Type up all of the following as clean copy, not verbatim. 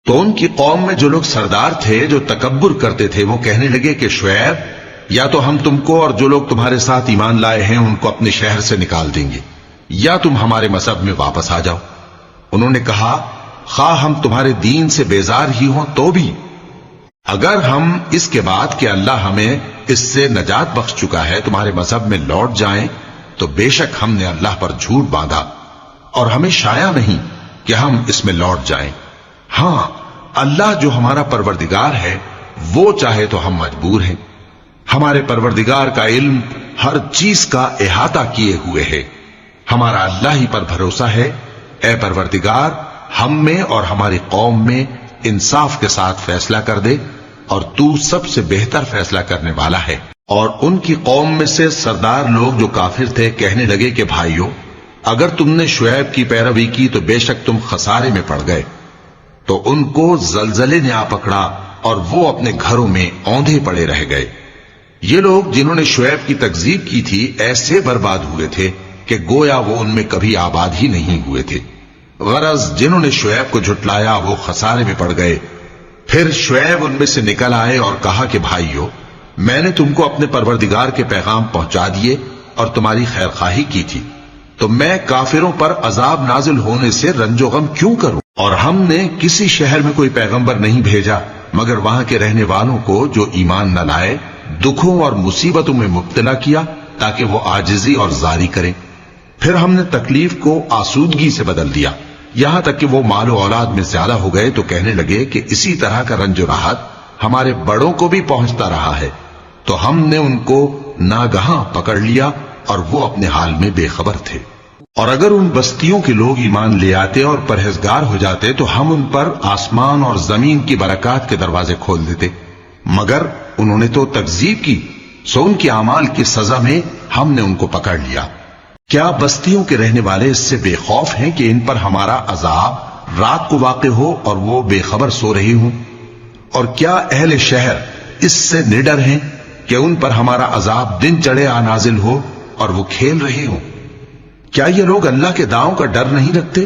تو ان کی قوم میں جو لوگ سردار تھے جو تکبر کرتے تھے وہ کہنے لگے کہ شعیب یا تو ہم تم کو اور جو لوگ تمہارے ساتھ ایمان لائے ہیں ان کو اپنے شہر سے نکال دیں گے یا تم ہمارے مذہب میں واپس آ جاؤ۔ انہوں نے کہا خواہ ہم تمہارے دین سے بیزار ہی ہوں تو بھی اگر ہم اس کے بعد کہ اللہ ہمیں اس سے نجات بخش چکا ہے تمہارے مذہب میں لوٹ جائیں تو بے شک ہم نے اللہ پر جھوٹ باندھا اور ہمیں شایع نہیں کہ ہم اس میں لوٹ جائیں۔ ہاں اللہ جو ہمارا پروردگار ہے وہ چاہے تو ہم مجبور ہیں۔ ہمارے پروردگار کا علم ہر چیز کا احاطہ کیے ہوئے ہے۔ ہمارا اللہ ہی پر بھروسہ ہے۔ اے پروردگار ہم میں اور ہماری قوم میں انصاف کے ساتھ فیصلہ کر دے اور تو سب سے بہتر فیصلہ کرنے والا ہے۔ اور ان کی قوم میں سے سردار لوگ جو کافر تھے کہنے لگے کہ بھائیو اگر تم نے شعیب کی پیروی کی تو بے شک تم خسارے میں پڑ گئے۔ تو ان کو زلزلے نے آ پکڑا اور وہ اپنے گھروں میں اوندھے پڑے رہ گئے۔ یہ لوگ جنہوں نے شعیب کی تکذیب کی تھی ایسے برباد ہوئے تھے کہ گویا وہ ان میں کبھی آباد ہی نہیں ہوئے تھے۔ غرض جنہوں نے شعیب کو جھٹلایا وہ خسارے میں پڑ گئے۔ پھر شعیب ان میں سے نکل آئے اور کہا کہ بھائیو میں نے تم کو اپنے پروردگار کے پیغام پہنچا دیے اور تمہاری خیر خواہی کی تھی، تو میں کافروں پر عذاب نازل ہونے سے رنج و غم کیوں کروں؟ اور ہم نے کسی شہر میں کوئی پیغمبر نہیں بھیجا مگر وہاں کے رہنے والوں کو جو ایمان نہ لائے دکھوں اور مصیبتوں میں مبتلا کیا تاکہ وہ عاجزی اور زاری کریں۔ پھر ہم نے تکلیف کو آسودگی سے بدل دیا یہاں تک کہ وہ مال و اولاد میں زیادہ ہو گئے تو کہنے لگے کہ اسی طرح کا رنج و راحت ہمارے بڑوں کو بھی پہنچتا رہا ہے۔ تو ہم نے ان کو ناگہاں پکڑ لیا اور وہ اپنے حال میں بے خبر تھے۔ اور اگر ان بستیوں کے لوگ ایمان لے آتے اور پرہیزگار ہو جاتے تو ہم ان پر آسمان اور زمین کی برکات کے دروازے کھول دیتے، مگر انہوں نے تو تکذیب کی، سو ان کے اعمال کی سزا میں ہم نے ان کو پکڑ لیا۔ کیا بستیوں کے رہنے والے اس سے بے خوف ہیں کہ ان پر ہمارا عذاب رات کو واقع ہو اور وہ بے خبر سو رہی ہوں؟ اور کیا اہل شہر اس سے نڈر ہیں کہ ان پر ہمارا عذاب دن چڑھے آ نازل ہو اور وہ کھیل رہے ہوں؟ کیا یہ لوگ اللہ کے داؤں کا ڈر نہیں رکھتے؟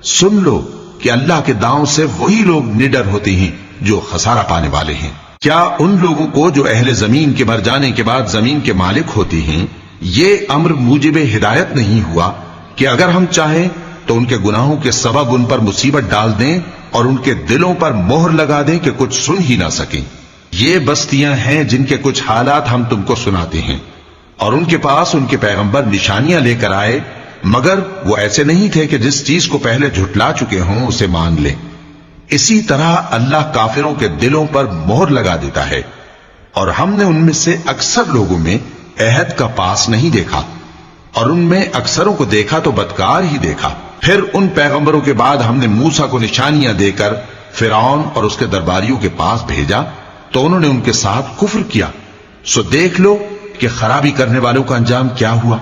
سن لو کہ اللہ کے داؤں سے وہی لوگ نڈر ہوتے ہیں جو خسارہ پانے والے ہیں۔ کیا ان لوگوں کو جو اہل زمین کے مر جانے کے بعد زمین کے مالک ہوتے ہیں یہ امر موجب ہدایت نہیں ہوا کہ اگر ہم چاہیں تو ان کے گناہوں کے سبب ان پر مصیبت ڈال دیں اور ان کے دلوں پر مہر لگا دیں کہ کچھ سن ہی نہ سکیں؟ یہ بستیاں ہیں جن کے کچھ حالات ہم تم کو سناتے ہیں، اور ان کے پاس ان کے پیغمبر نشانیاں لے کر آئے مگر وہ ایسے نہیں تھے کہ جس چیز کو پہلے جھٹلا چکے ہوں اسے مان لیں۔ اسی طرح اللہ کافروں کے دلوں پر مہر لگا دیتا ہے، اور ہم نے ان میں سے اکثر لوگوں میں عہد کا پاس نہیں دیکھا اور ان میں اکثروں کو دیکھا تو بدکار ہی دیکھا۔ پھر ان پیغمبروں کے بعد ہم نے موسیٰ کو نشانیاں دے کر فرعون اور اس کے درباریوں کے پاس بھیجا تو انہوں نے ان کے ساتھ کفر کیا، سو دیکھ لو کہ خرابی کرنے والوں کا انجام کیا ہوا۔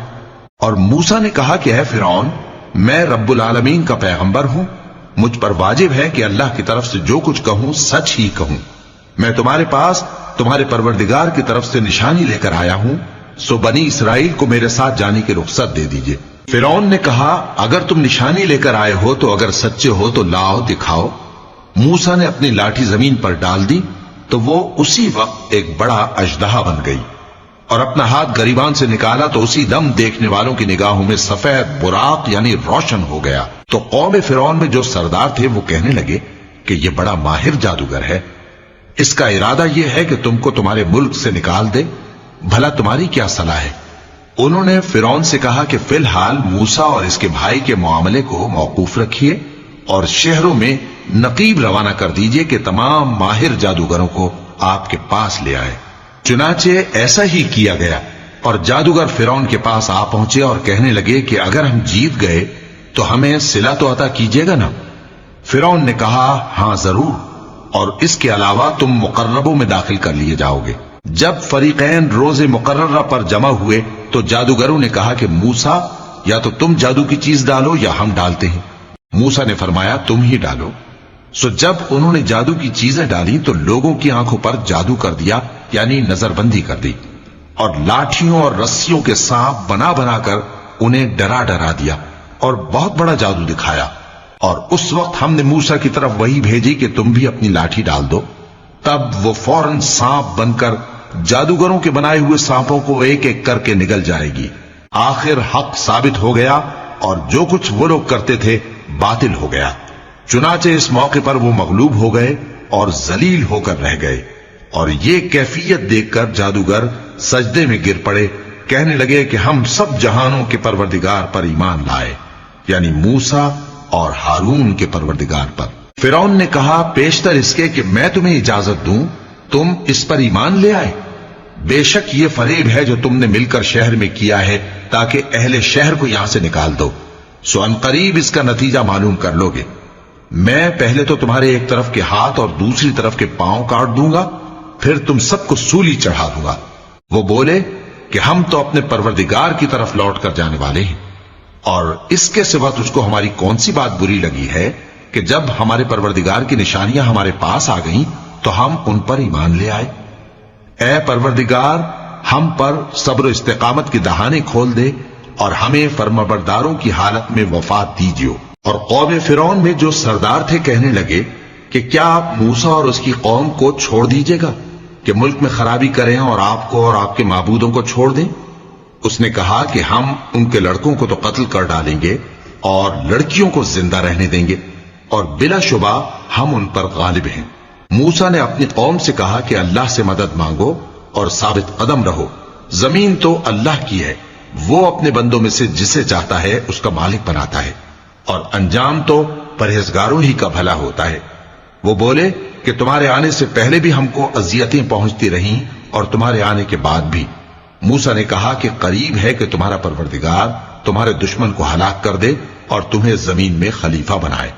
اور موسیٰ نے کہا کہ اے فرعون میں رب العالمین کا پیغمبر ہوں، مجھ پر واجب ہے کہ اللہ کی طرف سے جو کچھ کہوں سچ ہی کہوں۔ میں تمہارے پاس تمہارے پروردگار کی طرف سے نشانی لے کر آیا ہوں، سو بنی اسرائیل کو میرے ساتھ جانے کی رخصت دے دیجئے۔ فرعون نے کہا اگر تم نشانی لے کر آئے ہو تو اگر سچے ہو تو لاؤ دکھاؤ۔ موسیٰ نے اپنی لاٹھی زمین پر ڈال دی تو وہ اسی وقت ایک بڑا اژدہا بن گئی، اور اپنا ہاتھ گریبان سے نکالا تو اسی دم دیکھنے والوں کی نگاہوں میں سفید براق یعنی روشن ہو گیا۔ تو قوم فرعون میں جو سردار تھے وہ کہنے لگے کہ یہ بڑا ماہر جادوگر ہے، اس کا ارادہ یہ ہے کہ تم کو تمہارے ملک سے نکال دے، بھلا تمہاری کیا صلاح ہے؟ انہوں نے فرعون سے کہا کہ فی الحال موسیٰ اور اس کے بھائی کے معاملے کو موقوف رکھیے اور شہروں میں نقیب روانہ کر دیجئے کہ تمام ماہر جادوگروں کو آپ کے پاس لے آئے۔ چنانچہ ایسا ہی کیا گیا، اور جادوگر فرعون کے پاس آ پہنچے اور کہنے لگے کہ اگر ہم جیت گئے تو ہمیں صلہ تو عطا کیجیے گا نا؟ فرعون نے کہا ہاں ضرور، اور اس کے علاوہ تم مقربوں میں داخل کر لیے جاؤ گے۔ جب فریقین روز مقررہ پر جمع ہوئے تو جادوگروں نے کہا کہ موسیٰ یا تو تم جادو کی چیز ڈالو یا ہم ڈالتے ہیں۔ موسیٰ نے فرمایا تم ہی ڈالو۔ سو جب انہوں نے جادو کی چیزیں ڈالی تو لوگوں کی آنکھوں پر جادو کر دیا یعنی نظر بندی کر دی، اور لاٹھیوں اور رسیوں کے سانپ بنا بنا کر انہیں ڈرا ڈرا دیا اور بہت بڑا جادو دکھایا۔ اور اس وقت ہم نے موسیٰ کی طرف وہی بھیجی کہ تم بھی اپنی لاٹھی ڈال دو، تب وہ فوراً سانپ بن کر جادوگروں کے بنائے ہوئے سانپوں کو ایک ایک کر کے نگل جائے گی۔ آخر حق ثابت ہو گیا اور جو کچھ وہ لوگ کرتے تھے باطل ہو گیا۔ چنانچہ اس موقع پر وہ مغلوب ہو گئے اور ذلیل ہو کر رہ گئے، اور یہ کیفیت دیکھ کر جادوگر سجدے میں گر پڑے، کہنے لگے کہ ہم سب جہانوں کے پروردگار پر ایمان لائے، یعنی موسیٰ اور ہارون کے پروردگار پر۔ فرعون نے کہا پیشتر اس کے کہ میں تمہیں اجازت دوں تم اس پر ایمان لے آئے، بے شک یہ فریب ہے جو تم نے مل کر شہر میں کیا ہے تاکہ اہل شہر کو یہاں سے نکال دو، سو ان قریب اس کا نتیجہ معلوم کر لو گے۔ میں پہلے تو تمہارے ایک طرف کے ہاتھ اور دوسری طرف کے پاؤں کاٹ دوں گا، پھر تم سب کو سولی چڑھا دوں گا۔ وہ بولے کہ ہم تو اپنے پروردگار کی طرف لوٹ کر جانے والے ہیں، اور اس کے سوا تجھ کو ہماری کون سی بات بری لگی ہے کہ جب ہمارے پروردگار کی نشانیاں ہمارے پاس آ گئیں تو ہم ان پر ایمان لے آئے۔ اے پروردگار، ہم پر صبر و استقامت کی دہانے کھول دے اور ہمیں فرمانبرداروں کی حالت میں وفات دیجیو۔ اور قوم فرعون میں جو سردار تھے کہنے لگے کہ کیا آپ موسیٰ اور اس کی قوم کو چھوڑ دیجیے گا کہ ملک میں خرابی کریں اور آپ کو اور آپ کے معبودوں کو چھوڑ دیں؟ اس نے کہا کہ ہم ان کے لڑکوں کو تو قتل کر ڈالیں گے اور لڑکیوں کو زندہ رہنے دیں گے، اور بلا شبہ ہم ان پر غالب ہیں۔ موسیٰ نے اپنی قوم سے کہا کہ اللہ سے مدد مانگو اور ثابت قدم رہو، زمین تو اللہ کی ہے، وہ اپنے بندوں میں سے جسے چاہتا ہے اس کا مالک بناتا ہے، اور انجام تو پرہیزگاروں ہی کا بھلا ہوتا ہے۔ وہ بولے کہ تمہارے آنے سے پہلے بھی ہم کو اذیتیں پہنچتی رہیں اور تمہارے آنے کے بعد بھی۔ موسیٰ نے کہا کہ قریب ہے کہ تمہارا پروردگار تمہارے دشمن کو ہلاک کر دے اور تمہیں زمین میں خلیفہ بنائے،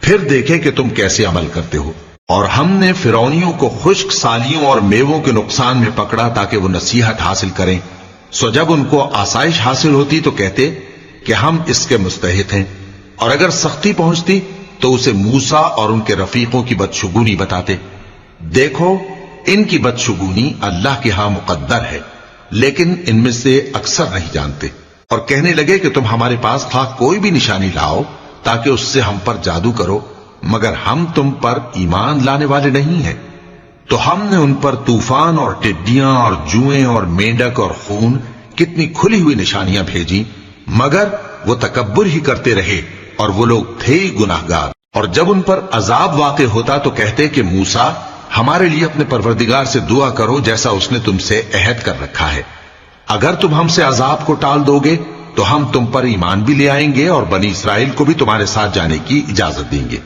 پھر دیکھے کہ تم کیسے عمل کرتے ہو۔ اور ہم نے فرعونیوں کو خشک سالیوں اور میووں کے نقصان میں پکڑا تاکہ وہ نصیحت حاصل کریں، سو جب ان کو آسائش حاصل ہوتی تو کہتے کہ ہم اس کے مستحق ہیں، اور اگر سختی پہنچتی تو اسے موسیٰ اور ان کے رفیقوں کی بدشگونی بتاتے۔ دیکھو ان کی بدشگونی اللہ کے ہاں مقدر ہے، لیکن ان میں سے اکثر نہیں جانتے۔ اور کہنے لگے کہ تم ہمارے پاس خواہ کوئی بھی نشانی لاؤ تاکہ اس سے ہم پر جادو کرو، مگر ہم تم پر ایمان لانے والے نہیں ہیں۔ تو ہم نے ان پر طوفان اور ٹڈیاں اور جوئیں اور مینڈک اور خون کتنی کھلی ہوئی نشانیاں بھیجی، مگر وہ تکبر ہی کرتے رہے اور وہ لوگ تھے ہی گناہگار۔ اور جب ان پر عذاب واقع ہوتا تو کہتے کہ موسیٰ ہمارے لیے اپنے پروردگار سے دعا کرو جیسا اس نے تم سے عہد کر رکھا ہے، اگر تم ہم سے عذاب کو ٹال دو گے تو ہم تم پر ایمان بھی لے آئیں گے اور بنی اسرائیل کو بھی تمہارے ساتھ جانے کی اجازت دیں گے۔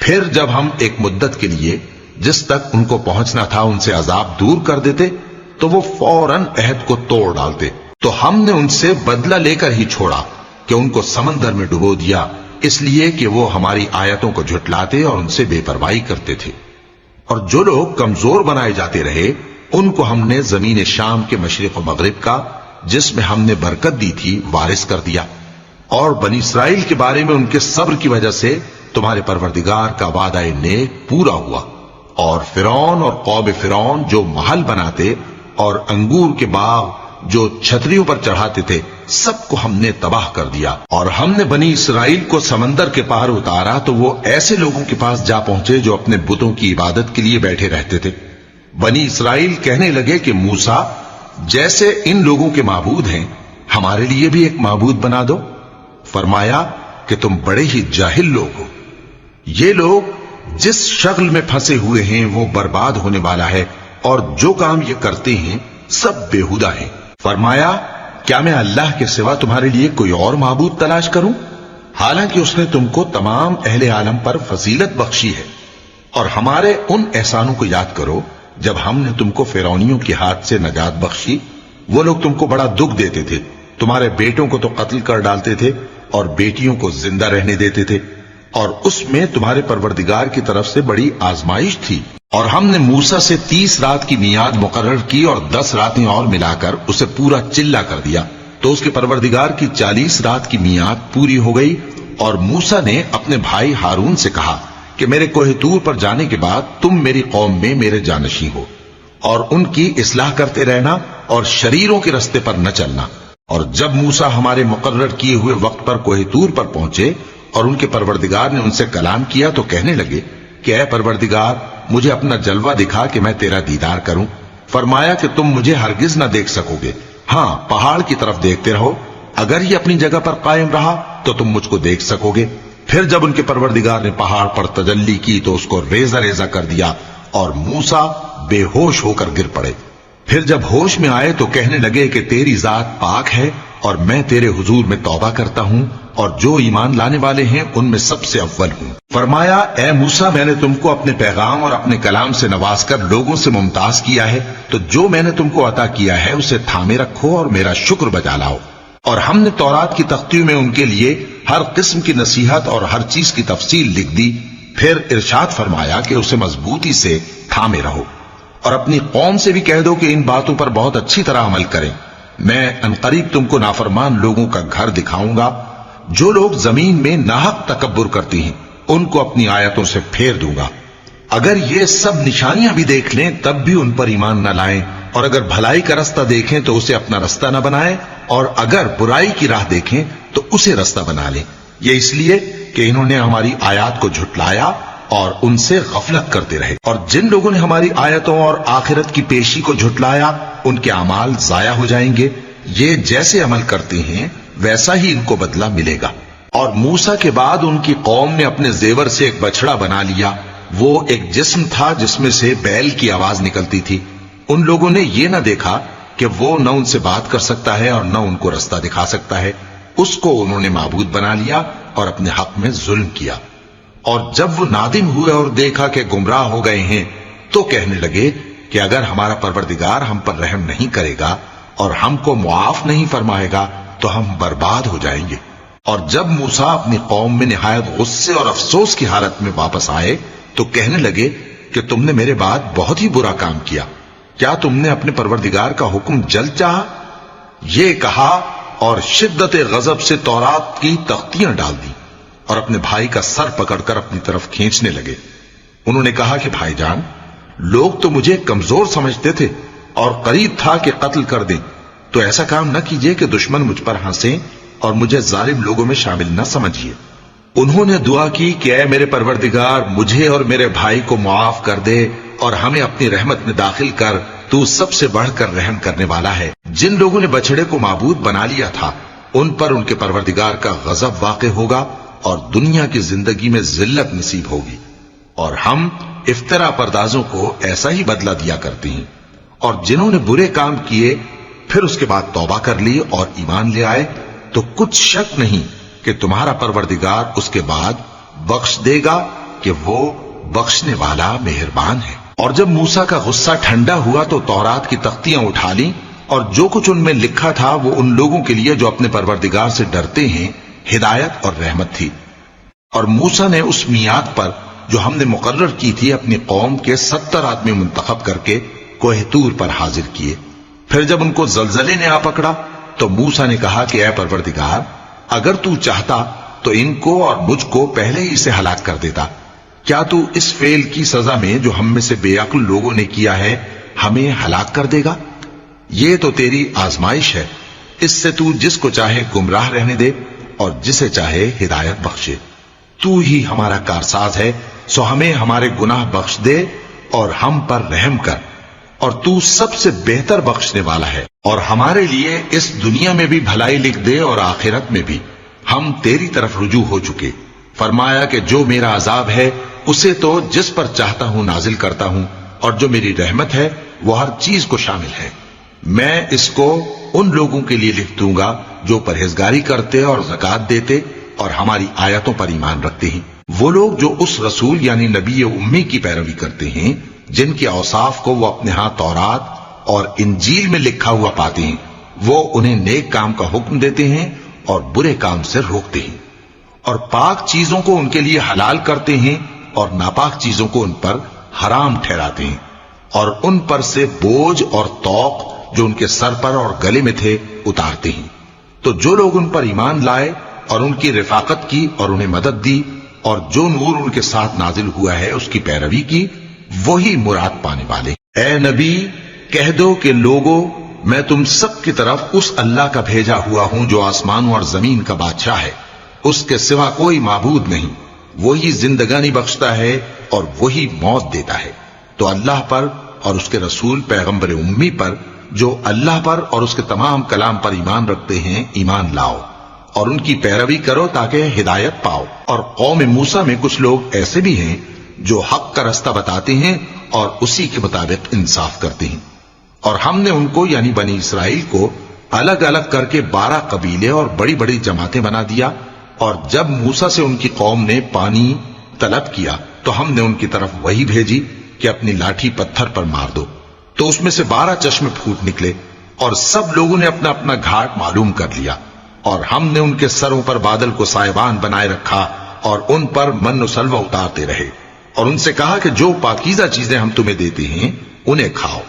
پھر جب ہم ایک مدت کے لیے جس تک ان کو پہنچنا تھا ان سے عذاب دور کر دیتے تو وہ فوراً عہد کو توڑ ڈالتے، تو ہم نے ان سے بدلہ لے کر ہی چھوڑا کہ ان کو سمندر میں ڈبو دیا، اس لیے کہ وہ ہماری آیتوں کو جھٹلاتے اور ان سے بے پرواہی کرتے تھے۔ اور جو لوگ کمزور بنائے جاتے رہے ان کو ہم نے زمین شام کے مشرق و مغرب کا جس میں ہم نے برکت دی تھی وارث کر دیا، اور بنی اسرائیل کے بارے میں ان کے صبر کی وجہ سے تمہارے پروردگار کا وعدہ نیک پورا ہوا۔ اور فرعون اور قوم فرعون جو محل بناتے اور انگور کے باغ جو چھتریوں پر چڑھاتے تھے سب کو ہم نے تباہ کر دیا۔ اور ہم نے بنی اسرائیل کو سمندر کے پار اتارا تو وہ ایسے لوگوں کے پاس جا پہنچے جو اپنے بتوں کی عبادت کے لیے بیٹھے رہتے تھے۔ بنی اسرائیل کہنے لگے کہ موسیٰ جیسے ان لوگوں کے معبود ہیں ہمارے لیے بھی ایک معبود بنا دو۔ فرمایا کہ تم بڑے ہی جاہل لوگ ہو، یہ لوگ جس شغل میں پھنسے ہوئے ہیں وہ برباد ہونے والا ہے، اور جو کام یہ کرتے ہیں سب بےہودہ ہیں۔ فرمایا کیا میں اللہ کے سوا تمہارے لیے کوئی اور معبود تلاش کروں، حالانکہ اس نے تم کو تمام اہل عالم پر فضیلت بخشی ہے۔ اور ہمارے ان احسانوں کو یاد کرو جب ہم نے تم کو فرعونیوں کے ہاتھ سے نجات بخشی، وہ لوگ تم کو بڑا دکھ دیتے تھے، تمہارے بیٹوں کو تو قتل کر ڈالتے تھے اور بیٹیوں کو زندہ رہنے دیتے تھے، اور اس میں تمہارے پروردگار کی طرف سے بڑی آزمائش تھی۔ اور ہم نے موسیٰ سے 30 رات کی میعاد مقرر کی اور 10 راتیں اور ملا کر اسے پورا چلا کر دیا، تو اس کے پروردگار کی 40 رات کی میعاد پوری ہو گئی۔ اور موسیٰ نے اپنے بھائی ہارون سے کہا کہ میرے کوہ طور پر جانے کے بعد تم میری قوم میں میرے جانشین ہو، اور ان کی اصلاح کرتے رہنا اور شریروں کے رستے پر نہ چلنا۔ اور جب موسیٰ ہمارے مقرر کیے ہوئے وقت پر کوہ طور پر پہنچے اور ان کے پروردگار نے ان سے کلام کیا تو کہنے لگے کہ اے پروردگار مجھے اپنا جلوہ دکھا کہ میں تیرا دیدار کروں۔ فرمایا کہ تم مجھے ہرگز نہ دیکھ سکو گے، ہاں پہاڑ کی طرف دیکھتے رہو، اگر یہ اپنی جگہ پر قائم رہا تو تم مجھ کو دیکھ سکو گے۔ پھر جب ان کے پروردگار نے پہاڑ پر تجلی کی تو اس کو ریزہ ریزہ کر دیا اور موسیٰ بے ہوش ہو کر گر پڑے۔ پھر جب ہوش میں آئے تو کہنے لگے کہ تیری ذات پاک ہے اور میں تیرے حضور میں توبہ کرتا ہوں اور جو ایمان لانے والے ہیں ان میں سب سے اول ہوں۔ فرمایا اے موسیٰ میں نے تم کو اپنے پیغام اور اپنے کلام سے نواز کر لوگوں سے ممتاز کیا ہے، تو جو میں نے تم کو عطا کیا ہے اسے تھامے رکھو اور میرا شکر بجا لاؤ۔ اور ہم نے تورات کی تختیوں میں ان کے لیے ہر قسم کی نصیحت اور ہر چیز کی تفصیل لکھ دی۔ پھر ارشاد فرمایا کہ اسے مضبوطی سے تھامے رہو اور اپنی قوم سے بھی کہہ دو کہ ان باتوں پر بہت اچھی طرح عمل کریں۔ میں انقریب تم کو نافرمان لوگوں کا گھر دکھاؤں گا، جو لوگ زمین میں ناحق تکبر کرتی ہیں ان کو اپنی آیتوں سے پھیر دوں گا۔ اگر یہ سب نشانیاں بھی دیکھ لیں تب بھی ان پر ایمان نہ لائیں، اور اگر بھلائی کا رستہ دیکھیں تو اسے اپنا رستہ نہ بنائیں، اور اگر برائی کی راہ دیکھیں تو اسے رستہ بنا لیں۔ یہ اس لیے کہ انہوں نے ہماری آیات کو جھٹلایا اور ان سے غفلت کرتے رہے، اور جن لوگوں نے ہماری آیتوں اور آخرت کی پیشی کو جھٹلایا ان کے اعمال ضائع ہو جائیں گے۔ یہ جیسے عمل کرتے ہیں ویسا ہی ان کو بدلہ ملے گا۔ اور موسیٰ کے بعد ان کی قوم نے اپنے زیور سے ایک بچڑا بنا لیا، وہ ایک جسم تھا جس میں سے بیل کی آواز نکلتی تھی۔ ان لوگوں نے یہ نہ دیکھا کہ وہ نہ ان سے بات کر سکتا ہے اور نہ ان کو رستہ دکھا سکتا ہے، اس کو انہوں نے معبود بنا لیا اور اپنے حق میں ظلم کیا۔ اور جب وہ نادم ہوئے اور دیکھا کہ گمراہ ہو گئے ہیں تو کہنے لگے کہ اگر ہمارا پروردگار ہم پر رحم نہیں کرے گا اور ہم کو معاف نہیں فرمائے گا تو ہم برباد ہو جائیں گے۔ اور جب موسیٰ اپنی قوم میں نہایت غصے اور افسوس کی حالت میں واپس آئے تو کہنے لگے کہ تم نے میرے بعد بہت ہی برا کام کیا، کیا تم نے اپنے پروردگار کا حکم جلد چاہا؟ یہ کہا اور شدت غضب سے تورات کی تختیاں ڈال دی اور اپنے بھائی کا سر پکڑ کر اپنی طرف کھینچنے لگے۔ انہوں نے کہا کہ بھائی جان، لوگ تو مجھے کمزور سمجھتے تھے اور قریب تھا کہ قتل کر دیں، تو ایسا کام نہ کیجیے کہ دشمن مجھ پر ہنسیں اور مجھے ظالم لوگوں میں شامل نہ سمجھیے۔ انہوں نے دعا کی کہ اے میرے پروردگار مجھے اور میرے بھائی کو معاف کر دے اور ہمیں اپنی رحمت میں داخل کر، تو سب سے بڑھ کر رحم کرنے والا ہے۔ جن لوگوں نے بچڑے کو معبود بنا لیا تھا ان پر ان کے پروردگار کا غضب واقع ہوگا اور دنیا کی زندگی میں ذلت نصیب ہوگی، اور ہم افترا پردازوں کو ایسا ہی بدلہ دیا کرتے ہیں۔ اور جنہوں نے برے کام کیے پھر اس کے بعد توبہ کر لی اور ایمان لے آئے تو کچھ شک نہیں کہ تمہارا پروردگار اس کے بعد بخش دے گا کہ وہ بخشنے والا مہربان ہے۔ اور جب موسیٰ کا غصہ ٹھنڈا ہوا تو تورات کی تختیاں اٹھا لیں، اور جو کچھ ان میں لکھا تھا وہ ان لوگوں کے لیے جو اپنے پروردگار سے ڈرتے ہیں ہدایت اور رحمت تھی۔ اور موسیٰ نے اس میعاد پر جو ہم نے مقرر کی تھی اپنی قوم کے 70 آدمی منتخب کر کے کوہ طور پر حاضر کیے۔ پھر جب ان کو زلزلے نے آ پکڑا تو موسیٰ نے کہا کہ اے پروردگار اگر تو چاہتا تو ان کو اور مجھ کو پہلے ہی سے ہلاک کر دیتا، کیا تو اس فعل کی سزا میں جو ہم میں سے بے عقل لوگوں نے کیا ہے ہمیں ہلاک کر دے گا؟ یہ تو تیری آزمائش ہے، اس سے تو جس کو چاہے گمراہ رہنے دے اور جسے چاہے ہدایت بخشے۔ تو ہی ہمارا کارساز ہے، سو ہمیں ہمارے گناہ بخش دے اور ہم پر رحم کر، اور تو سب سے بہتر بخشنے والا ہے، اور ہمارے لیے اس دنیا میں بھی بھلائی لکھ دے اور آخرت میں بھی، ہم تیری طرف رجوع ہو چکے۔ فرمایا کہ جو میرا عذاب ہے اسے تو جس پر چاہتا ہوں نازل کرتا ہوں، اور جو میری رحمت ہے وہ ہر چیز کو شامل ہے۔ میں اس کو ان لوگوں کے لیے لکھ دوں گا جو پرہیزگاری کرتے اور زکوٰۃ دیتے اور ہماری آیتوں پر ایمان رکھتے ہیں، وہ لوگ جو اس رسول یعنی نبی امی کی پیروی کرتے ہیں جن کے اوصاف کو وہ اپنے ہاں تورات اور انجیل میں لکھا ہوا پاتے ہیں، وہ انہیں نیک کام کا حکم دیتے ہیں اور برے کام سے روکتے ہیں، اور پاک چیزوں کو ان کے لیے حلال کرتے ہیں اور ناپاک چیزوں کو ان پر حرام ٹھہراتے ہیں، اور ان پر سے بوجھ اور طوق جو ان کے سر پر اور گلے میں تھے اتارتے ہیں۔ تو جو لوگ ان پر ایمان لائے اور ان کی رفاقت کی اور انہیں مدد دی اور جو نور ان کے ساتھ نازل ہوا ہے اس کی پیروی کی، وہی مراد پانے والے۔ اے نبی کہہ دو کہ لوگوں میں تم سب کی طرف اس اللہ کا بھیجا ہوا ہوں جو آسمانوں اور زمین کا بادشاہ ہے، اس کے سوا کوئی معبود نہیں، وہی زندگانی بخشتا ہے اور وہی موت دیتا ہے۔ تو اللہ پر اور اس کے رسول پیغمبر امی پر، جو اللہ پر اور اس کے تمام کلام پر ایمان رکھتے ہیں، ایمان لاؤ اور ان کی پیروی کرو تاکہ ہدایت پاؤ۔ اور قوم موسیٰ میں کچھ لوگ ایسے بھی ہیں جو حق کا رستہ بتاتے ہیں اور اسی کے مطابق انصاف کرتے ہیں۔ اور ہم نے ان کو یعنی بنی اسرائیل کو الگ الگ کر کے 12 قبیلے اور بڑی بڑی جماعتیں بنا دیا، اور جب موسیٰ سے ان کی قوم نے پانی طلب کیا تو ہم نے ان کی طرف وہی بھیجی کہ اپنی لاٹھی پتھر پر مار دو، تو اس میں سے 12 چشمے پھوٹ نکلے، اور سب لوگوں نے اپنا اپنا گھاٹ معلوم کر لیا، اور ہم نے ان کے سروں پر بادل کو سائبان بنائے رکھا اور ان پر من و سلوہ اتارتے رہے، اور ان سے کہا کہ جو پاکیزہ چیزیں ہم تمہیں دیتے ہیں انہیں کھاؤ۔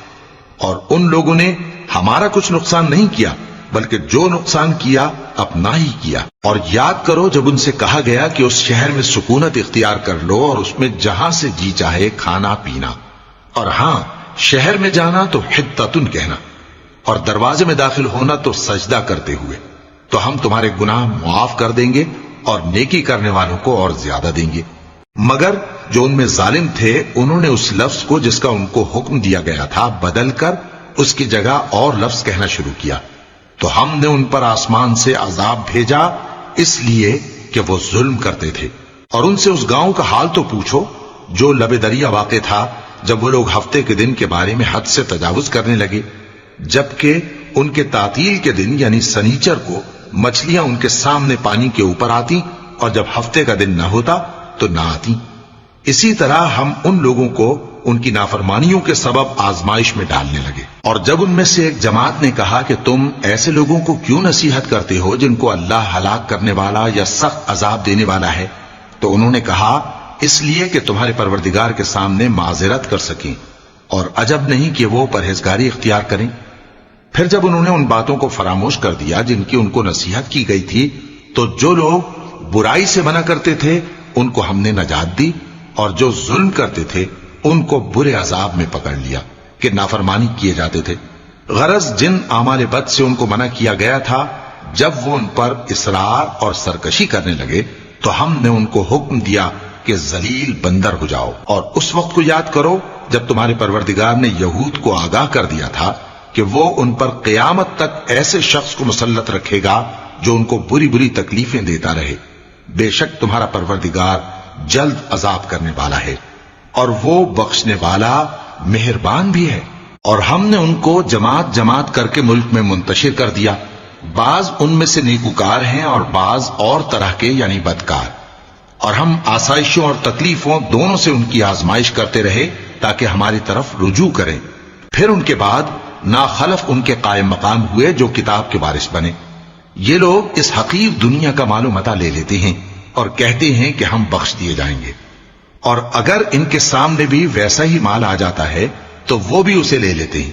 اور ان لوگوں نے ہمارا کچھ نقصان نہیں کیا، بلکہ جو نقصان کیا اپنا ہی کیا۔ اور یاد کرو جب ان سے کہا گیا کہ اس شہر میں سکونت اختیار کر لو اور اس میں جہاں سے جی چاہے کھانا پینا، اور ہاں شہر میں جانا تو حطۃ کہنا، اور دروازے میں داخل ہونا تو سجدہ کرتے ہوئے، تو ہم تمہارے گناہ معاف کر دیں گے اور نیکی کرنے والوں کو اور زیادہ دیں گے۔ مگر جو ان میں ظالم تھے انہوں نے اس لفظ کو جس کا ان کو حکم دیا گیا تھا بدل کر اس کی جگہ اور لفظ کہنا شروع کیا، تو ہم نے ان پر آسمان سے عذاب بھیجا اس لیے کہ وہ ظلم کرتے تھے۔ اور ان سے اس گاؤں کا حال تو پوچھو جو لب دریا واقع تھا، جب وہ لوگ ہفتے کے دن کے بارے میں حد سے تجاوز کرنے لگے، جبکہ ان کے تعطیل کے دن یعنی سنیچر کو مچھلیاں ان کے سامنے پانی کے اوپر آتی، اور جب ہفتے کا دن نہ ہوتا تو نہ آتی۔ اسی طرح ہم ان لوگوں کو ان کی نافرمانیوں کے سبب آزمائش میں ڈالنے لگے۔ اور جب ان میں سے ایک جماعت نے کہا کہ تم ایسے لوگوں کو کیوں نصیحت کرتے ہو جن کو اللہ ہلاک کرنے والا یا سخت عذاب دینے والا ہے، تو انہوں نے کہا اس لیے کہ تمہارے پروردگار کے سامنے معذرت کر سکیں، اور عجب نہیں کہ وہ پرہیزگاری اختیار کریں۔ پھر جب انہوں نے ان باتوں کو فراموش کر دیا جن کی ان کو نصیحت کی گئی تھی، تو جو لوگ برائی سے منع کرتے تھے ان کو ہم نے نجات دی، اور جو ظلم کرتے تھے ان کو برے عذاب میں پکڑ لیا کہ نافرمانی کیے جاتے تھے۔ غرض جن اعمال بد سے ان کو منع کیا گیا تھا، جب وہ ان پر اصرار اور سرکشی کرنے لگے تو ہم نے ان کو حکم دیا کہ ذلیل بندر ہو جاؤ۔ اور اس وقت کو یاد کرو جب تمہارے پروردگار نے یہود کو آگاہ کر دیا تھا کہ وہ ان پر قیامت تک ایسے شخص کو مسلط رکھے گا جو ان کو بری بری تکلیفیں دیتا رہے۔ بے شک تمہارا پروردگار جلد عذاب کرنے والا ہے، اور وہ بخشنے والا مہربان بھی ہے۔ اور ہم نے ان کو جماعت جماعت کر کے ملک میں منتشر کر دیا، بعض ان میں سے نیکوکار ہیں اور بعض اور طرح کے یعنی بدکار، اور ہم آسائشوں اور تکلیفوں دونوں سے ان کی آزمائش کرتے رہے تاکہ ہماری طرف رجوع کریں۔ پھر ان کے بعد ناخلف ان کے قائم مقام ہوئے جو کتاب کے وارث بنے۔ یہ لوگ اس حقیر دنیا کا مال و متاع لے لیتے ہیں اور کہتے ہیں کہ ہم بخش دیے جائیں گے، اور اگر ان کے سامنے بھی ویسا ہی مال آ جاتا ہے تو وہ بھی اسے لے لیتے ہیں۔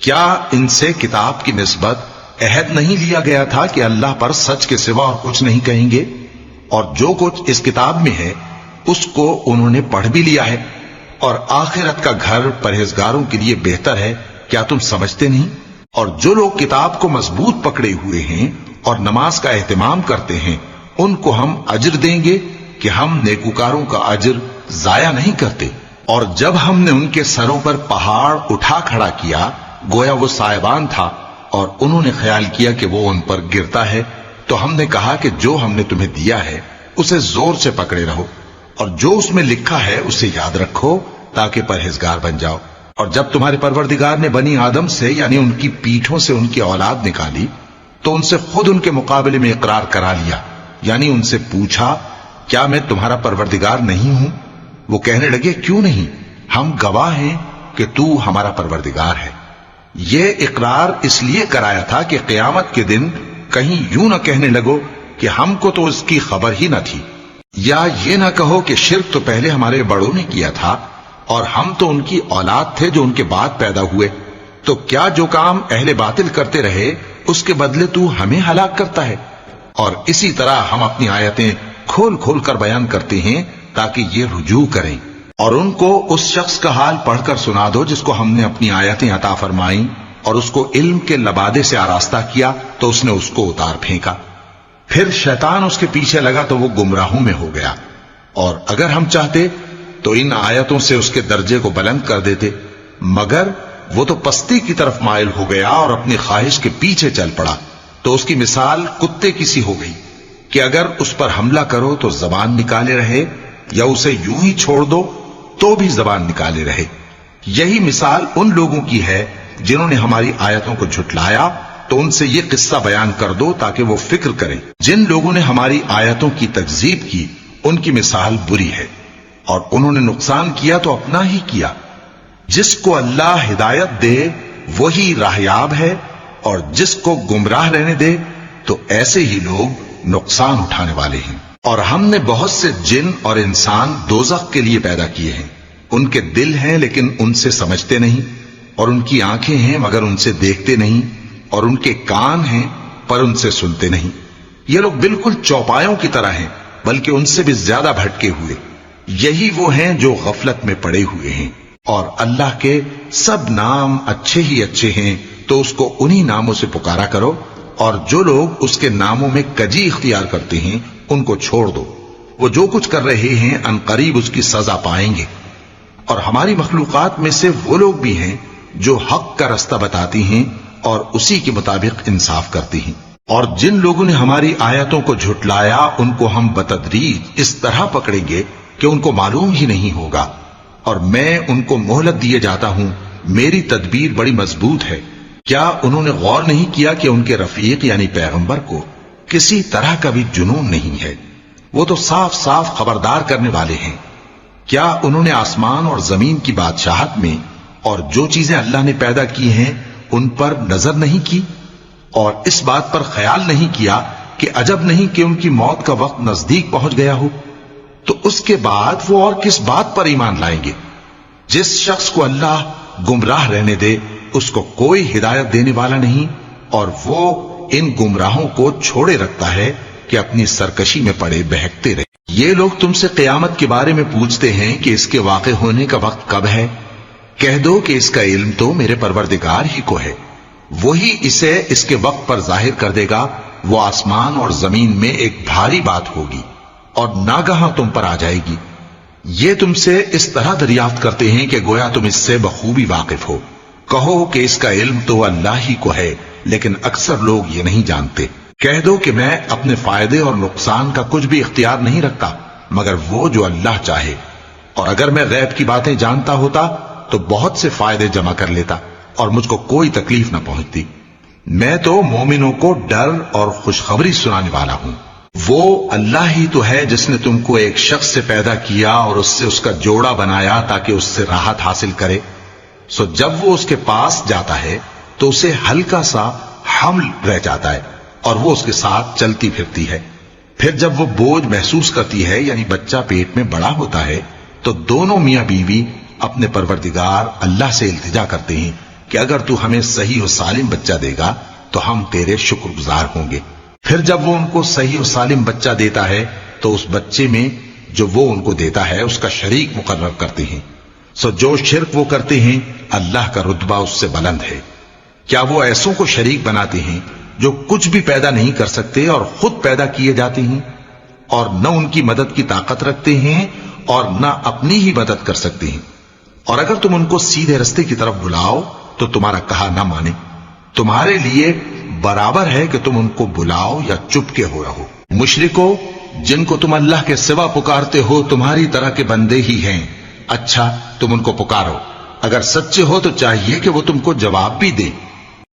کیا ان سے کتاب کی نسبت عہد نہیں لیا گیا تھا کہ اللہ پر سچ کے سوا اور کچھ نہیں کہیں گے؟ اور جو کچھ اس کتاب میں ہے اس کو انہوں نے پڑھ بھی لیا ہے، اور آخرت کا گھر پرہیزگاروں کے لیے بہتر ہے، کیا تم سمجھتے نہیں؟ اور جو لوگ کتاب کو مضبوط پکڑے ہوئے ہیں اور نماز کا اہتمام کرتے ہیں ان کو ہم اجر دیں گے کہ ہم نیکوکاروں کا اجر ضائع نہیں کرتے۔ اور جب ہم نے ان کے سروں پر پہاڑ اٹھا کھڑا کیا گویا وہ سائبان تھا، اور انہوں نے خیال کیا کہ وہ ان پر گرتا ہے، تو ہم نے کہا کہ جو ہم نے تمہیں دیا ہے اسے زور سے پکڑے رہو، اور جو اس میں لکھا ہے اسے یاد رکھو تاکہ پرہیزگار بن جاؤ۔ اور جب تمہارے پروردگار نے بنی آدم سے یعنی ان کی پیٹھوں سے ان کی اولاد نکالی تو ان سے خود ان کے مقابلے میں اقرار کرا لیا، یعنی ان سے پوچھا کیا میں تمہارا پروردگار نہیں ہوں؟ وہ کہنے لگے کیوں نہیں، ہم گواہ ہیں کہ تو ہمارا پروردگار ہے۔ یہ اقرار اس لیے کرایا تھا کہ قیامت کے دن کہیں یوں نہ کہنے لگو کہ ہم کو تو اس کی خبر ہی نہ تھی، یا یہ نہ کہو کہ شرک تو پہلے ہمارے بڑوں نے کیا تھا اور ہم تو ان کی اولاد تھے جو ان کے بعد پیدا ہوئے، تو کیا جو کام اہل باطل کرتے رہے اس کے بدلے تو ہمیں ہلاک کرتا ہے؟ اور اسی طرح ہم اپنی آیتیں کھول کھول کر بیان کرتے ہیں تاکہ یہ رجوع کریں۔ اور ان کو اس شخص کا حال پڑھ کر سنا دو جس کو ہم نے اپنی آیتیں عطا فرمائیں اور اس کو علم کے لبادے سے آراستہ کیا تو اس نے اس کو اتار پھینکا، پھر شیطان اس کے پیچھے لگا تو وہ گمراہوں میں ہو گیا، اور اگر ہم چاہتے تو ان آیتوں سے اس کے درجے کو بلند کر دیتے، مگر وہ تو پستی کی طرف مائل ہو گیا اور اپنی خواہش کے پیچھے چل پڑا، تو اس کی مثال کتے کی سی ہو گئی کہ اگر اس پر حملہ کرو تو زبان نکالے رہے، یا اسے یوں ہی چھوڑ دو تو بھی زبان نکالے رہے۔ یہی مثال ان لوگوں کی ہے جنہوں نے ہماری آیتوں کو جھٹلایا، تو ان سے یہ قصہ بیان کر دو تاکہ وہ فکر کریں۔ جن لوگوں نے ہماری آیتوں کی تکذیب کی ان کی مثال بری ہے، اور انہوں نے نقصان کیا تو اپنا ہی کیا۔ جس کو اللہ ہدایت دے وہی راہیاب ہے، اور جس کو گمراہ رہنے دے تو ایسے ہی لوگ نقصان اٹھانے والے ہیں۔ اور ہم نے بہت سے جن اور انسان دوزخ کے لیے پیدا کیے ہیں، ان کے دل ہیں لیکن ان سے سمجھتے نہیں، اور ان کی آنکھیں ہیں مگر ان سے دیکھتے نہیں، اور ان کے کان ہیں پر ان سے سنتے نہیں۔ یہ لوگ بالکل چوپایوں کی طرح ہیں، بلکہ ان سے بھی زیادہ بھٹکے ہوئے۔ یہی وہ ہیں جو غفلت میں پڑے ہوئے ہیں۔ اور اللہ کے سب نام اچھے ہی اچھے ہیں، تو اس کو انہی ناموں سے پکارا کرو، اور جو لوگ اس کے ناموں میں کجی اختیار کرتے ہیں ان کو چھوڑ دو۔ وہ جو کچھ کر رہے ہیں ان قریب اس کی سزا پائیں گے۔ اور ہماری مخلوقات میں سے وہ لوگ بھی ہیں جو حق کا رستہ بتاتی ہیں اور اسی کے مطابق انصاف کرتی ہیں۔ اور جن لوگوں نے ہماری آیتوں کو جھٹلایا ان کو ہم بتدریج اس طرح پکڑیں گے کہ ان کو معلوم ہی نہیں ہوگا، اور میں ان کو مہلت دیے جاتا ہوں، میری تدبیر بڑی مضبوط ہے۔ کیا انہوں نے غور نہیں کیا کہ ان کے رفیق یعنی پیغمبر کو کسی طرح کا بھی جنون نہیں ہے؟ وہ تو صاف صاف خبردار کرنے والے ہیں۔ کیا انہوں نے آسمان اور زمین کی بادشاہت میں اور جو چیزیں اللہ نے پیدا کی ہیں ان پر نظر نہیں کی، اور اس بات پر خیال نہیں کیا کہ عجب نہیں کہ ان کی موت کا وقت نزدیک پہنچ گیا ہو؟ تو اس کے بعد وہ اور کس بات پر ایمان لائیں گے؟ جس شخص کو اللہ گمراہ رہنے دے اس کو کوئی ہدایت دینے والا نہیں، اور وہ ان گمراہوں کو چھوڑے رکھتا ہے کہ اپنی سرکشی میں پڑے بہکتے رہے۔ یہ لوگ تم سے قیامت کے بارے میں پوچھتے ہیں کہ اس کے واقع ہونے کا وقت کب ہے؟ کہہ دو کہ اس کا علم تو میرے پروردگار ہی کو ہے، وہی اسے اس کے وقت پر ظاہر کر دے گا۔ وہ آسمان اور زمین میں ایک بھاری بات ہوگی اور ناگہاں تم پر آ جائے گی۔ یہ تم سے اس طرح دریافت کرتے ہیں کہ گویا تم اس سے بخوبی واقف ہو۔ کہو کہ اس کا علم تو اللہ ہی کو ہے، لیکن اکثر لوگ یہ نہیں جانتے۔ کہہ دو کہ میں اپنے فائدے اور نقصان کا کچھ بھی اختیار نہیں رکھتا مگر وہ جو اللہ چاہے، اور اگر میں غیب کی باتیں جانتا ہوتا تو بہت سے فائدے جمع کر لیتا اور مجھ کو کوئی تکلیف نہ پہنچتی۔ میں تو مومنوں کو ڈر اور خوشخبری سنانے والا ہوں۔ وہ اللہ ہی تو ہے جس نے تم کو ایک شخص سے پیدا کیا اور اس سے اس کا جوڑا بنایا تاکہ اس سے راحت حاصل کرے۔ سو جب وہ اس کے پاس جاتا ہے تو اسے ہلکا سا حمل رہ جاتا ہے اور وہ اس کے ساتھ چلتی پھرتی ہے۔ پھر جب وہ بوجھ محسوس کرتی ہے یعنی بچہ پیٹ میں بڑا ہوتا ہے تو دونوں میاں بیوی اپنے پروردگار اللہ سے التجا کرتے ہیں کہ اگر تو ہمیں صحیح و سالم بچہ دے گا تو ہم تیرے شکر گزار ہوں گے۔ پھر جب وہ ان کو صحیح و سالم بچہ دیتا ہے تو اس بچے میں جو وہ ان کو دیتا ہے اس کا شریک مقرر کرتے ہیں۔ سو جو شرک وہ کرتے ہیں اللہ کا رتبہ اس سے بلند ہے۔ کیا وہ ایسوں کو شریک بناتے ہیں جو کچھ بھی پیدا نہیں کر سکتے اور خود پیدا کیے جاتے ہیں، اور نہ ان کی مدد کی طاقت رکھتے ہیں اور نہ اپنی ہی مدد کر سکتے ہیں؟ اور اگر تم ان کو سیدھے رستے کی طرف بلاؤ تو تمہارا کہا نہ مانے، تمہارے لیے برابر ہے کہ تم ان کو بلاؤ یا چپ کے ہو رہو۔ مشرکو، جن کو تم اللہ کے سوا پکارتے ہو تمہاری طرح کے بندے ہی ہیں، اچھا تم ان کو پکارو، اگر سچے ہو تو چاہیے کہ وہ تم کو جواب بھی دیں۔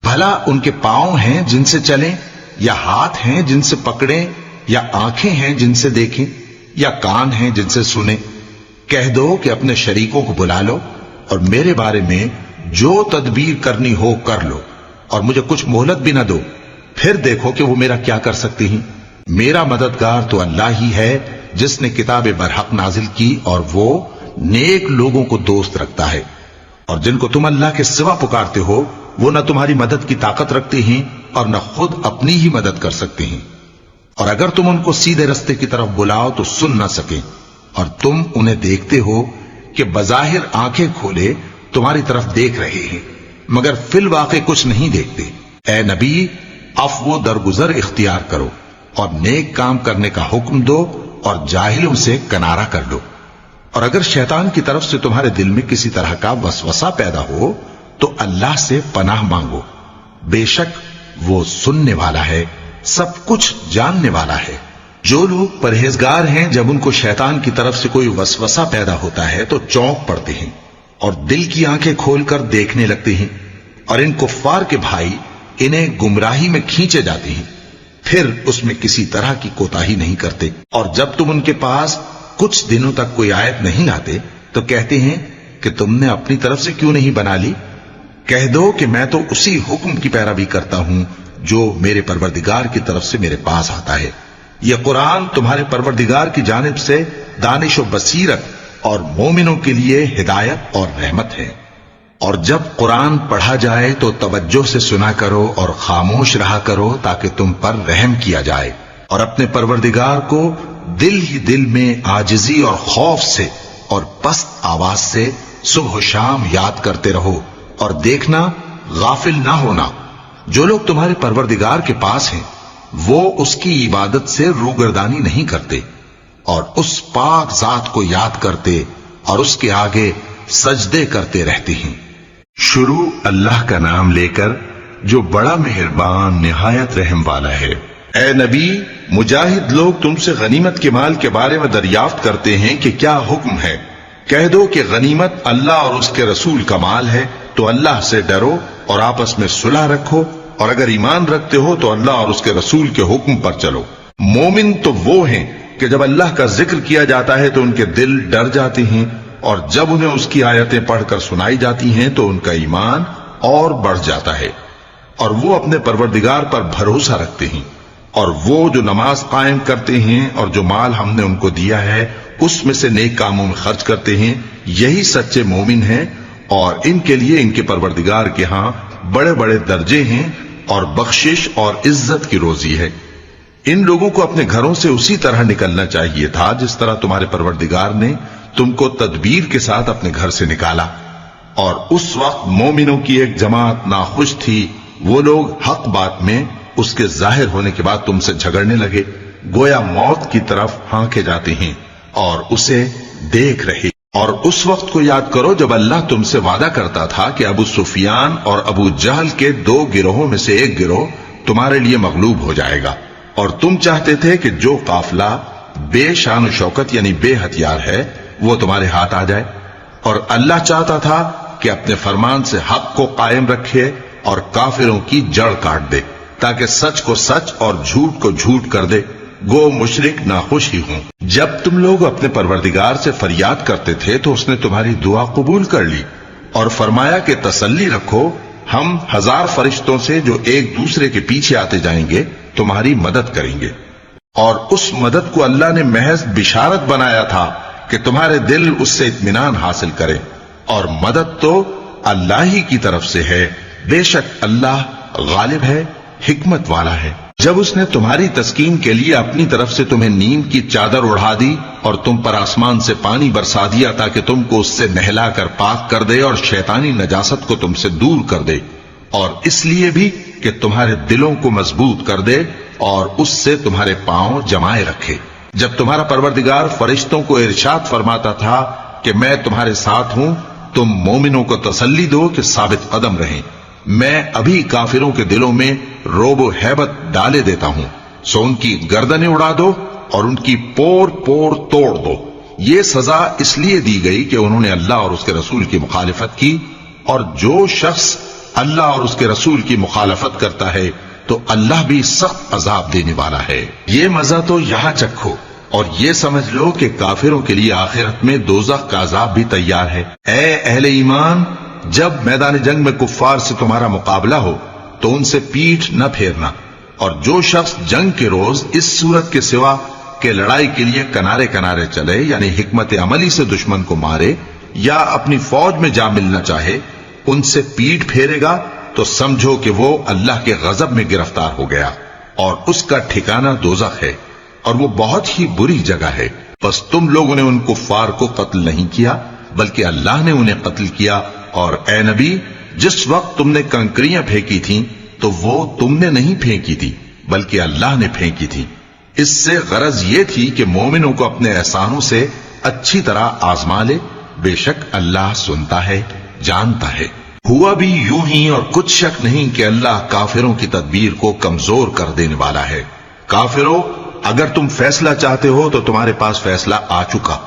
بھلا ان کے پاؤں ہیں جن سے چلیں، یا ہاتھ ہیں جن سے پکڑیں، یا آنکھیں ہیں جن سے دیکھیں، یا کان ہیں جن سے سنیں؟ کہہ دو کہ اپنے شریکوں کو بلا لو اور میرے بارے میں جو تدبیر کرنی ہو کر لو، اور مجھے کچھ مہلت بھی نہ دو، پھر دیکھو کہ وہ میرا کیا کر سکتے ہیں۔ میرا مددگار تو اللہ ہی ہے جس نے کتاب برحق نازل کی، اور وہ نیک لوگوں کو دوست رکھتا ہے۔ اور جن کو تم اللہ کے سوا پکارتے ہو وہ نہ تمہاری مدد کی طاقت رکھتے ہیں اور نہ خود اپنی ہی مدد کر سکتے ہیں، اور اگر تم ان کو سیدھے رستے کی طرف بلاؤ تو سن نہ سکیں، اور تم انہیں دیکھتے ہو کہ بظاہر آنکھیں کھولے تمہاری طرف دیکھ رہے ہیں مگر فی الواقع کچھ نہیں دیکھتے۔ اے نبی، عفو و درگزر اختیار کرو اور نیک کام کرنے کا حکم دو اور جاہلوں سے کنارہ کر دو۔ اور اگر شیطان کی طرف سے تمہارے دل میں کسی طرح کا وسوسہ پیدا ہو تو اللہ سے پناہ مانگو، بے شک وہ سننے والا ہے، سب کچھ جاننے والا ہے۔ جو لوگ پرہیزگار ہیں جب ان کو شیطان کی طرف سے کوئی وسوسہ پیدا ہوتا ہے تو چونک پڑتے ہیں اور دل کی آنکھیں کھول کر دیکھنے لگتے ہیں، اور ان کفار کے بھائی انہیں گمراہی میں کھینچے جاتے ہیں، پھر اس میں کسی طرح کی کوتاہی نہیں کرتے۔ اور جب تم ان کے پاس کچھ دنوں تک کوئی آیت نہیں لاتے تو کہتے ہیں کہ تم نے اپنی طرف سے کیوں نہیں بنا لی؟ کہہ دو کہ میں تو اسی حکم کی پیروی کرتا ہوں جو میرے پروردگار کی طرف سے میرے پاس آتا ہے۔ یہ قرآن تمہارے پروردگار کی جانب سے دانش و بصیرت اور مومنوں کے لیے ہدایت اور رحمت ہے۔ اور جب قرآن پڑھا جائے تو توجہ سے سنا کرو اور خاموش رہا کرو تاکہ تم پر رحم کیا جائے، اور اپنے پروردگار کو دل ہی دل میں عاجزی اور خوف سے اور پست آواز سے صبح و شام یاد کرتے رہو، اور دیکھنا غافل نہ ہونا، جو لوگ تمہارے پروردگار کے پاس ہیں وہ اس کی عبادت سے روگردانی نہیں کرتے اور اس پاک ذات کو یاد کرتے اور اس کے آگے سجدے کرتے رہتے ہیں۔ شروع اللہ کا نام لے کر جو بڑا مہربان نہایت رحم والا ہے۔ اے نبی، مجاہد لوگ تم سے غنیمت کے مال کے بارے میں دریافت کرتے ہیں کہ کیا حکم ہے۔ کہہ دو کہ غنیمت اللہ اور اس کے رسول کا مال ہے، تو اللہ سے ڈرو اور آپس میں صلح رکھو، اور اگر ایمان رکھتے ہو تو اللہ اور اس کے رسول کے حکم پر چلو۔ مومن تو وہ ہیں کہ جب اللہ کا ذکر کیا جاتا ہے تو ان کے دل ڈر جاتے ہیں، اور جب انہیں اس کی آیتیں پڑھ کر سنائی جاتی ہیں تو ان کا ایمان اور بڑھ جاتا ہے، اور وہ اپنے پروردگار پر بھروسہ رکھتے ہیں، اور وہ جو نماز قائم کرتے ہیں اور جو مال ہم نے ان کو دیا ہے اس میں سے نیک کاموں میں خرچ کرتے ہیں، یہی سچے مومن ہیں، اور ان کے لیے ان کے پروردگار کے ہاں بڑے بڑے درجے ہیں اور بخشش اور عزت کی روزی ہے۔ ان لوگوں کو اپنے گھروں سے اسی طرح نکلنا چاہیے تھا جس طرح تمہارے پروردگار نے تم کو تدبیر کے ساتھ اپنے گھر سے نکالا، اور اس وقت مومنوں کی ایک جماعت ناخوش تھی، وہ لوگ حق بات میں اس کے ظاہر ہونے کے بعد تم سے جھگڑنے لگے، گویا موت کی طرف ہانکے جاتے ہیں اور اسے دیکھ رہے۔ اور اس وقت کو یاد کرو جب اللہ تم سے وعدہ کرتا تھا کہ ابو سفیان اور ابو جہل کے 2 گروہوں میں سے ایک گروہ تمہارے لیے مغلوب ہو جائے گا، اور تم چاہتے تھے کہ جو قافلہ بے شان و شوکت یعنی بے ہتھیار ہے وہ تمہارے ہاتھ آ جائے، اور اللہ چاہتا تھا کہ اپنے فرمان سے حق کو قائم رکھے اور کافروں کی جڑ کاٹ دے، تاکہ سچ کو سچ اور جھوٹ کو جھوٹ کر دے، گو مشرک ناخوش ہی ہوں۔ جب تم لوگ اپنے پروردگار سے فریاد کرتے تھے تو اس نے تمہاری دعا قبول کر لی اور فرمایا کہ تسلی رکھو، ہم 1000 فرشتوں سے جو ایک دوسرے کے پیچھے آتے جائیں گے تمہاری مدد کریں گے۔ اور اس مدد کو اللہ نے محض بشارت بنایا تھا کہ تمہارے دل اس سے اطمینان حاصل کریں، اور مدد تو اللہ ہی کی طرف سے ہے، بے شک اللہ غالب ہے، حکمت والا ہے۔ جب اس نے تمہاری تسکین کے لیے اپنی طرف سے تمہیں نیند کی چادر اڑھا دی اور تم پر آسمان سے پانی برسا دیا تاکہ تم کو اس سے نہلا کر پاک کر دے اور شیطانی نجاست کو تم سے دور کر دے، اور اس لیے بھی کہ تمہارے دلوں کو مضبوط کر دے اور اس سے تمہارے پاؤں جمائے رکھے۔ جب تمہارا پروردگار فرشتوں کو ارشاد فرماتا تھا کہ میں تمہارے ساتھ ہوں، تم مومنوں کو تسلی دو کہ ثابت قدم رہیں، میں ابھی کافروں کے دلوں میں روب و ہیبت ڈالے دیتا ہوں، سو ان کی گردنیں اڑا دو اور ان کی پور پور توڑ دو۔ یہ سزا اس لیے دی گئی کہ انہوں نے اللہ اور اس کے رسول کی مخالفت کی، اور جو شخص اللہ اور اس کے رسول کی مخالفت کرتا ہے تو اللہ بھی سخت عذاب دینے والا ہے۔ یہ مزہ تو یہاں چکھو، اور یہ سمجھ لو کہ کافروں کے لیے آخرت میں دوزخ کا عذاب بھی تیار ہے۔ اے اہل ایمان، جب میدان جنگ میں کفار سے تمہارا مقابلہ ہو تو ان سے پیٹھ نہ پھیرنا، اور جو شخص جنگ کے روز اس صورت کے سوا کہ لڑائی کے لیے کنارے کنارے چلے یعنی حکمت عملی سے دشمن کو مارے یا اپنی فوج میں جا ملنا چاہے، ان سے پیٹھ پھیرے گا تو سمجھو کہ وہ اللہ کے غضب میں گرفتار ہو گیا، اور اس کا ٹھکانہ دوزخ ہے، اور وہ بہت ہی بری جگہ ہے۔ بس تم لوگوں نے ان کفار کو قتل نہیں کیا بلکہ اللہ نے انہیں قتل کیا، اور اے نبی، جس وقت تم نے کنکریاں پھینکی تھیں تو وہ تم نے نہیں پھینکی تھی بلکہ اللہ نے پھینکی تھی، اس سے غرض یہ تھی کہ مومنوں کو اپنے احسانوں سے اچھی طرح آزما لے. بے شک اللہ سنتا ہے، جانتا ہے. ہوا بھی یوں ہی، اور کچھ شک نہیں کہ اللہ کافروں کی تدبیر کو کمزور کر دینے والا ہے. کافروں، اگر تم فیصلہ چاہتے ہو تو تمہارے پاس فیصلہ آ چکا.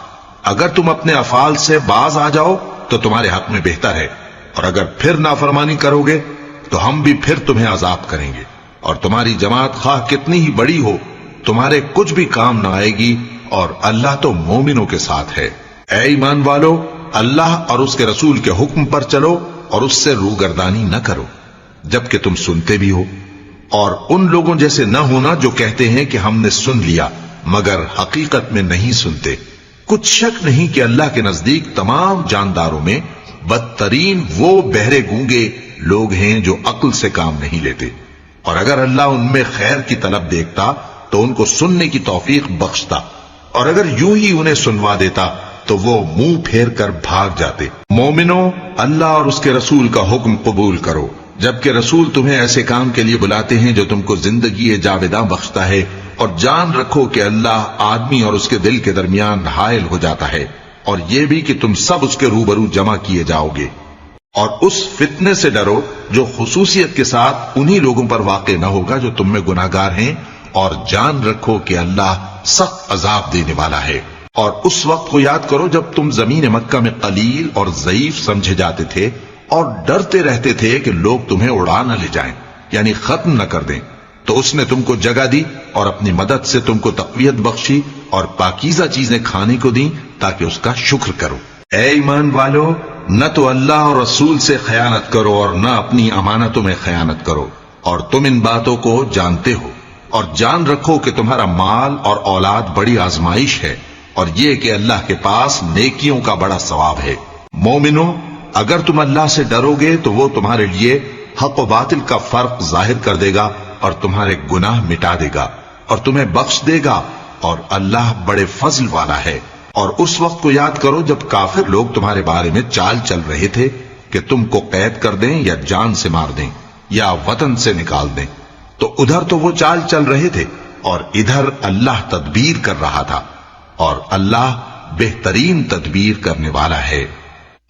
اگر تم اپنے افعال سے باز آ جاؤ تو تمہارے حق میں بہتر ہے، اور اگر پھر نافرمانی کرو گے تو ہم بھی پھر تمہیں عذاب کریں گے. اور تمہاری جماعت خواہ کتنی ہی بڑی ہو، تمہارے کچھ بھی کام نہ آئے گی، اور اللہ تو مومنوں کے ساتھ ہے. اے ایمان والو، اللہ اور اس کے رسول کے حکم پر چلو اور اس سے روگردانی نہ کرو جبکہ تم سنتے بھی ہو، اور ان لوگوں جیسے نہ ہونا جو کہتے ہیں کہ ہم نے سن لیا مگر حقیقت میں نہیں سنتے. کچھ شک نہیں کہ اللہ کے نزدیک تمام جانداروں میں بدترین وہ بہرے گونگے لوگ ہیں جو عقل سے کام نہیں لیتے. اور اگر اللہ ان میں خیر کی طلب دیکھتا تو ان کو سننے کی توفیق بخشتا، اور اگر یوں ہی انہیں سنوا دیتا تو وہ منہ پھیر کر بھاگ جاتے. مومنوں، اللہ اور اس کے رسول کا حکم قبول کرو جبکہ رسول تمہیں ایسے کام کے لیے بلاتے ہیں جو تم کو زندگی جاوداں بخشتا ہے، اور جان رکھو کہ اللہ آدمی اور اس کے دل کے درمیان حائل ہو جاتا ہے، اور یہ بھی کہ تم سب اس کے روبرو جمع کیے جاؤ گے. اور اس فتنے سے ڈرو جو خصوصیت کے ساتھ انہی لوگوں پر واقع نہ ہوگا جو تم میں گناہگار ہیں، اور جان رکھو کہ اللہ سخت عذاب دینے والا ہے. اور اس وقت کو یاد کرو جب تم زمین مکہ میں قلیل اور ضعیف سمجھے جاتے تھے اور ڈرتے رہتے تھے کہ لوگ تمہیں اڑا نہ لے جائیں، یعنی ختم نہ کر دیں. تو اس نے تم کو جگہ دی اور اپنی مدد سے تم کو تقویت بخشی اور پاکیزہ چیزیں کھانے کو دیں تاکہ اس کا شکر کرو. اے ایمان والو، نہ تو اللہ اور رسول سے خیانت کرو اور نہ اپنی امانتوں میں خیانت کرو، اور تم ان باتوں کو جانتے ہو. اور جان رکھو کہ تمہارا مال اور اولاد بڑی آزمائش ہے، اور یہ کہ اللہ کے پاس نیکیوں کا بڑا ثواب ہے. مومنوں، اگر تم اللہ سے ڈرو گے تو وہ تمہارے لیے حق و باطل کا فرق ظاہر کر دے گا اور تمہارے گناہ مٹا دے گا اور تمہیں بخش دے گا، اور اللہ بڑے فضل والا ہے. اور اس وقت کو یاد کرو جب کافر لوگ تمہارے بارے میں چال چل رہے تھے کہ تم کو قید کر دیں یا جان سے مار دیں یا وطن سے نکال دیں. تو ادھر تو وہ چال چل رہے تھے اور ادھر اللہ تدبیر کر رہا تھا، اور اللہ بہترین تدبیر کرنے والا ہے.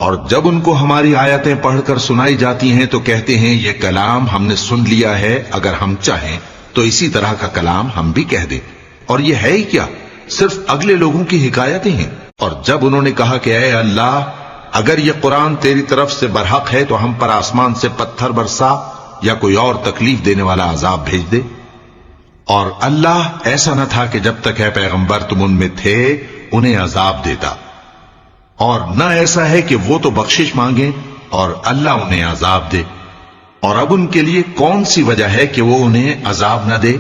اور جب ان کو ہماری آیتیں پڑھ کر سنائی جاتی ہیں تو کہتے ہیں یہ کلام ہم نے سن لیا ہے، اگر ہم چاہیں تو اسی طرح کا کلام ہم بھی کہہ دیں. اور یہ ہے ہی کیا، صرف اگلے لوگوں کی حکایتیں ہیں. اور جب انہوں نے کہا کہ اے اللہ، اگر یہ قرآن تیری طرف سے برحق ہے تو ہم پر آسمان سے پتھر برسا یا کوئی اور تکلیف دینے والا عذاب بھیج دے. اور اللہ ایسا نہ تھا کہ جب تک اے پیغمبر تم ان میں تھے انہیں عذاب دیتا، اور نہ ایسا ہے کہ وہ تو بخشش مانگیں اور اللہ انہیں عذاب دے. اور اب ان کے لیے کون سی وجہ ہے کہ وہ انہیں عذاب نہ دے،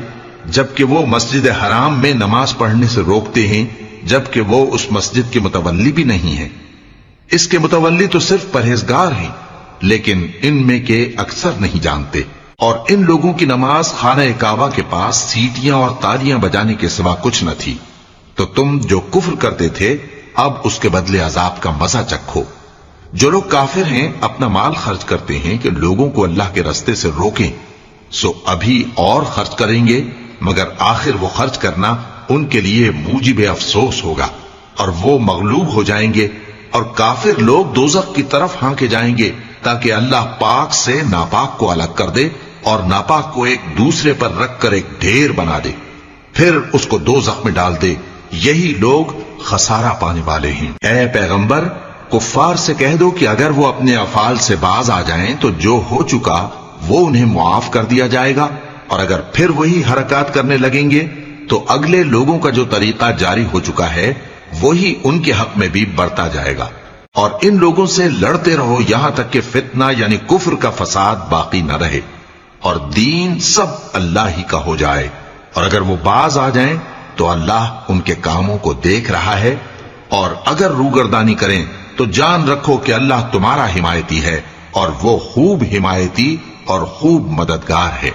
جبکہ وہ مسجد حرام میں نماز پڑھنے سے روکتے ہیں، جبکہ وہ اس مسجد کے متولی بھی نہیں ہیں. اس کے متولی تو صرف پرہیزگار ہیں، لیکن ان میں کے اکثر نہیں جانتے. اور ان لوگوں کی نماز خانہ کعبہ کے پاس سیٹیاں اور تالیاں بجانے کے سوا کچھ نہ تھی. تو تم جو کفر کرتے تھے اب اس کے بدلے عذاب کا مزہ چکھو. جو لوگ کافر ہیں اپنا مال خرچ کرتے ہیں کہ لوگوں کو اللہ کے رستے سے روکیں، سو ابھی اور خرچ کریں گے، مگر آخر وہ خرچ کرنا ان کے لیے موجب افسوس ہوگا اور وہ مغلوب ہو جائیں گے. اور کافر لوگ دوزخ کی طرف ہانکے جائیں گے تاکہ اللہ پاک سے ناپاک کو الگ کر دے اور ناپاک کو ایک دوسرے پر رکھ کر ایک ڈھیر بنا دے، پھر اس کو دوزخ میں ڈال دے. یہی لوگ خسارہ پانے والے ہیں. اے پیغمبر، کفار سے کہہ دو کہ اگر وہ اپنے افعال سے باز آ جائیں تو جو ہو چکا وہ انہیں معاف کر دیا جائے گا، اور اگر پھر وہی حرکات کرنے لگیں گے تو اگلے لوگوں کا جو طریقہ جاری ہو چکا ہے وہی ان کے حق میں بھی برتا جائے گا. اور ان لوگوں سے لڑتے رہو یہاں تک کہ فتنہ یعنی کفر کا فساد باقی نہ رہے اور دین سب اللہ ہی کا ہو جائے. اور اگر وہ باز آ جائیں تو اللہ ان کے کاموں کو دیکھ رہا ہے، اور اگر روگردانی کریں تو جان رکھو کہ اللہ تمہارا حمایتی ہے، اور وہ خوب حمایتی اور خوب مددگار ہے.